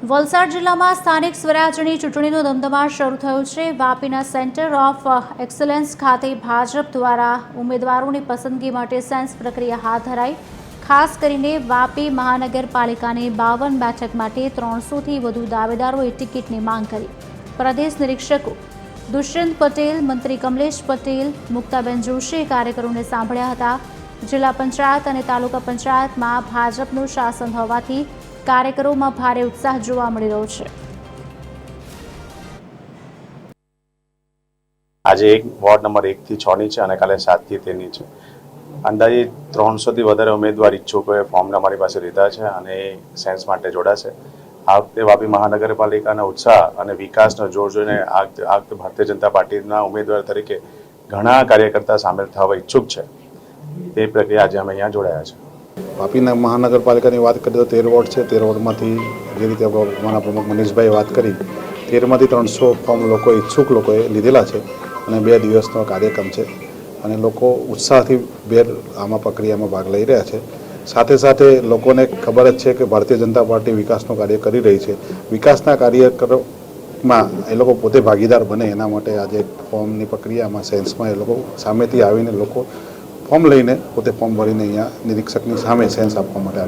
વલસાડ જિલ્લામાં સ્થાનિક સ્વરાજની ચૂંટણીનો ધમધમાટ શરૂ થયો છે। વાપીના સેન્ટર ઓફ એક્સલન્સ ખાતે ભાજપ દ્વારા ઉમેદવારોની પસંદગી માટે સેન્સ પ્રક્રિયા હાથ ધરાઈ। ખાસ કરીને વાપી મહાનગરપાલિકાની 52 બેઠક માટે 300થી વધુ દાવેદારોએ ટિકિટની માંગ કરી। પ્રદેશ નિરીક્ષકો દુષ્યંત પટેલ, મંત્રી કમલેશ પટેલ, મુક્તાબેન જોશીએ કાર્યકરોને સાંભળ્યા હતા। જિલ્લા પંચાયત અને તાલુકા પંચાયતમાં ભાજપનું શાસન હોવાથી કાર્યકરોમાં ભારે ઉત્સાહ જોવા મળી રહ્યો છે। આજે એક વોર્ડ નંબર 1 થી 6 ની છે અને કાલે 7 થી 13 ની છે। અંદાજે 300 થી વધારે ઉમેદવાર ઈચ્છુકોએ ફોર્મ અમારી પાસે લીધા છે અને સેન્સ માટે જોડાશે। આ વખતે વાપી મહાનગરપાલિકાના ઉત્સાહ અને વિકાસનો જોર જોઈને આ વખતે ભારતીય જનતા પાર્ટીના ઉમેદવાર તરીકે ઘણા કાર્યકર્તા સામેલ થવા ઈચ્છુક છે। તે પ્રક્રિયા આજે અમે અહીંયા જોડાયા છે। વાપી મહાનગરપાલિકાની વાત કરીએ તો 13 વોર્ડ છે। 13 વોર્ડમાંથી જે રીતે અમારા પ્રમુખ મનીષભાઈએ વાત કરી 13માંથી 300 ફોર્મ લોકો ઈચ્છુક લોકોએ લીધેલા છે અને 2 દિવસનો કાર્યક્રમ છે અને લોકો ઉત્સાહથી આમાં પ્રક્રિયામાં ભાગ લઈ રહ્યા છે। સાથે સાથે લોકોને ખબર જ છે કે ભારતીય જનતા પાર્ટી વિકાસનું કાર્ય કરી રહી છે। વિકાસના કાર્યક્રમમાં એ લોકો પોતે ભાગીદાર બને એના માટે આજે ફોર્મની પ્રક્રિયામાં સેન્સમાં એ લોકો સામેથી આવીને લોકો ફોર્મ લઈને પોતે ફોર્મ ભરીને અહીંયા નિરીક્ષકની સામે સેન્સ આપવા માટે